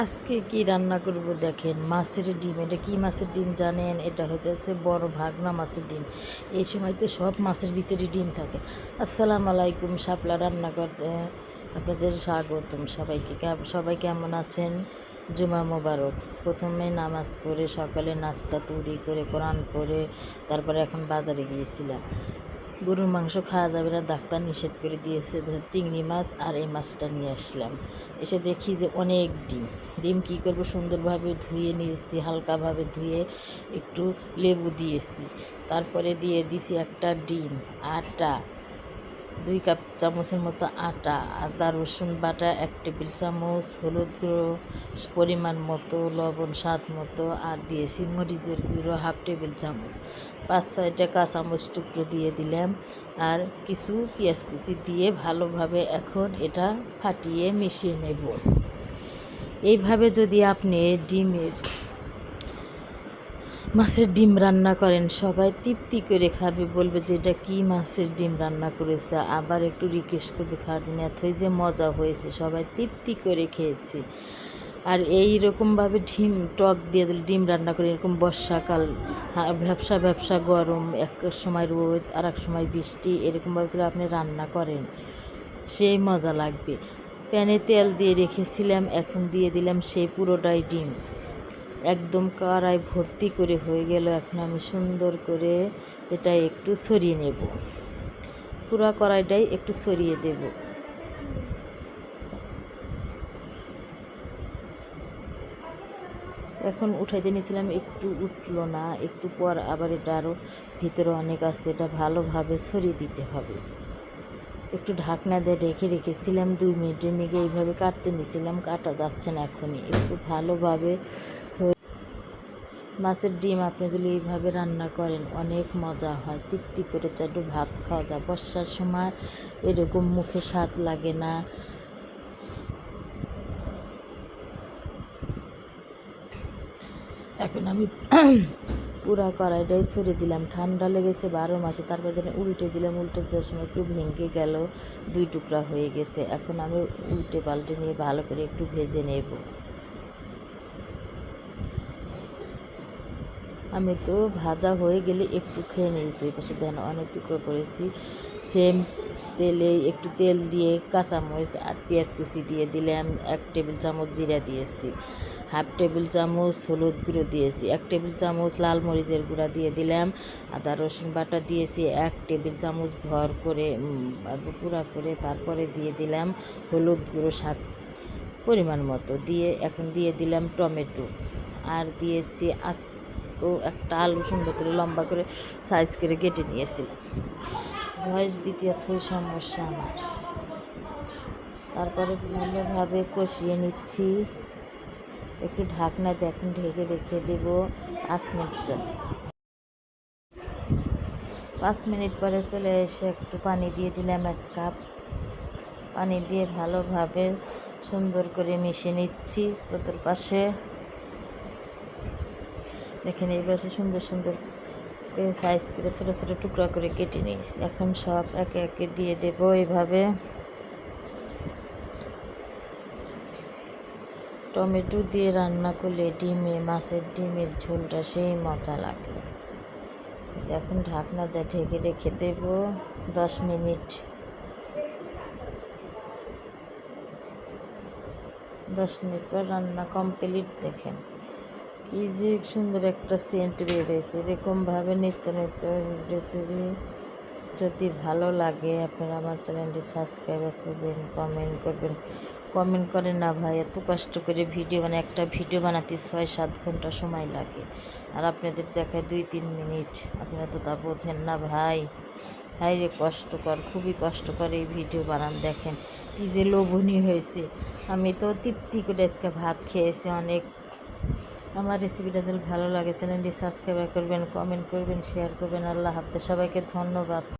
আজকে কি রান্না করব দেখেন, মাছের ডিম। এটা কি মাছের ডিম জানেন? এটা হইতেছে বড় ভাগনা মাছের ডিম। এই সময় তো সব মাছের ভিতরে ডিম থাকে। আসসালামু আলাইকুম, শাপলা রান্না করতে আপনাদের স্বাগতম। সবাই কেমন আছেন? জুমা মোবারক। প্রথমে নামাজ পড়ে সকালে নাস্তা তৈরি করে কোরআন পড়ে তারপরে এখন বাজারে গিয়েছিলাম। গরুর মাংস খাওয়া যাবে না, ডাক্তার নিষেধ করে দিয়েছে। চিংড়ি মাছ আর এই মাছটা নিয়ে আসলাম। এসে দেখি যে অনেক ডিম কী করবো, সুন্দরভাবে ধুয়ে নিয়েছি, হালকাভাবে ধুয়ে একটু লেবু দিয়েছি, তারপরে দিয়ে দিছি একটা ডিম, আটা 2 কাপ চামচের মতো আটা, আদা রসুন বাটা 1 টেবিল চামচ, হলুদ গুঁড়ো পরিমাণ মতো, লবণ স্বাদ মতো, আর দিয়েছি মরিচের গুঁড়ো 1/2 টেবিল চামচ, 5-6টা কাঁচামরিচ টুকরো দিয়ে দিলাম, আর কিছু পেঁয়াজ কুচি দিয়ে ভালোভাবে এখন এটা ফাটিয়ে মিশিয়ে নেব। এইভাবে যদি আপনি মাছের ডিম রান্না করেন, সবাই তৃপ্তি করে খাবে, বলবে যে এটা কী মাছের ডিম রান্না করেছে, আবার একটু রিকোয়েস্ট করবে খাওয়ার জন্য। এতই যে মজা হয়েছে, সবাই তৃপ্তি করে খেয়েছে। আর এই রকমভাবে টক দিয়ে দিলে ডিম রান্না করে, এরকম বর্ষাকাল, ভ্যাপসা গরম, এক সময় রোদ আর এক সময় বৃষ্টি, এরকমভাবে যদি আপনি রান্না করেন সেই মজা লাগবে। প্যানে তেল দিয়ে রেখেছিলাম, এখন দিয়ে দিলাম সেই পুরোটাই ডিম, একদম কড়াই ভর্তি করে হয়ে গেল। এখন আমি সুন্দর করে এটা একটু ছড়িয়ে নেব, পুরো কড়াইটাই একটু ছড়িয়ে দেব। এখন উঠাইতে নিয়েছিলাম, একটু উঠলো না, একটু পর আবার এটা আরও ভিতরে অনেক আছে, এটা ভালোভাবে ছড়িয়ে দিতে হবে। একটু ঢাকনা দিয়ে রেখেছিলাম 2 মিনিটের নিয়ে, এইভাবে কাটতে নিয়েছিলাম, কাটা যাচ্ছে না এখনই। একটু ভালোভাবে মাছের ডিম আপনি যদি এইভাবে রান্না করেন অনেক মজা হয়, তৃপ্তি করে চারটু ভাত খাওয়া যায়। বর্ষার সময় এরকম মুখে স্বাদ লাগে না। এখন আমি পুরা কড়াইটাই ছড়ে দিলাম, ঠান্ডা লেগেছে 12 মাসে। তারপর উল্টে দিলাম, উল্টে দেওয়ার সময় একটু ভেঙে গেল, 2 টুকরা হয়ে গেছে। এখন আমি উল্টে পাল্টে নিয়ে ভালো করে একটু ভেজে নেব। আমি তো ভাজা হয়ে গেলে একটু খেয়ে নিয়েছি। এই পাশে দেখেন অনেক টুকরো করেছি। সেম তেলে একটু তেল দিয়ে কাঁচামরিচ আর পেঁয়াজ কুচি দিয়ে দিলাম, 1 টেবিল চামচ জিরা দিয়েছি, 1/2 টেবিল চামচ হলুদ গুঁড়ো দিয়েছি, 1 টেবিল চামচ লাল মরিচের গুঁড়া দিয়ে দিলাম, আদা রসুন বাটা দিয়েছি 1 টেবিল চামচ ভর করে গুঁড়া করে, তারপরে দিয়ে দিলাম হলুদ গুঁড়ো স্বাদ পরিমাণ মতো দিয়ে, এখন দিয়ে দিলাম টমেটো, আর দিয়েছি তো একটা আলু সুন্দর করে লম্বা করে সাইজ করে কেটে নিয়েছিলাম। ভয়েস দিতে এতই সমস্যা আমার। তারপরে ভালোভাবে কষিয়ে নিচ্ছি, একটু ঢাকনা দিয়ে এখন ঢেকে রেখে দেব 5 মিনিট। 5 মিনিট পরে চলে এসে একটু পানি দিয়ে দিলাম, 1 কাপ পানি দিয়ে ভালোভাবে সুন্দর করে মিশিয়ে নিচ্ছি। চতুর্পাশে দেখেন এই পাশে সুন্দর সাইজ করে ছোটো ছোটো টুকরা করে কেটে নিয়েছি। এখন সব একে একে দিয়ে দেব। এইভাবে টমেটো দিয়ে রান্না করলে মাছের ডিমের ঝোলটা সেই মজা লাগে। এখন ঢাকনা দিয়ে ঢেকে রেখে দেব 10 মিনিট। 10 মিনিট পর রান্না কমপ্লিট। দেখেন কি যে সুন্দর একটা সেন্ট বেরিয়েছে। এরকমভাবে নিত্য রেসিপি যদি ভালো লাগে আপনারা আমার চ্যানেলটি সাবস্ক্রাইব করবেন, কমেন্ট করেন না ভাই, এত কষ্ট করে একটা ভিডিও বানাতে 6-7 ঘন্টা সময় লাগে, আর আপনাদের দেখায় 2-3 মিনিট। আপনারা তো তা বোঝেন না ভাই। রে কষ্টকর, খুবই কষ্টকর এই ভিডিও বানান। দেখেন কি যে লোভনীয় হয়েছে। আমি তো তৃপ্তি করে আজকে ভাত খেয়েছি অনেক। আমার রেসিপিটা যদি ভালো লাগে চ্যানেলটি সাবস্ক্রাইব করবেন, কমেন্ট করবেন, শেয়ার করবেন। আল্লাহ হাফেজ, সবাইকে ধন্যবাদ।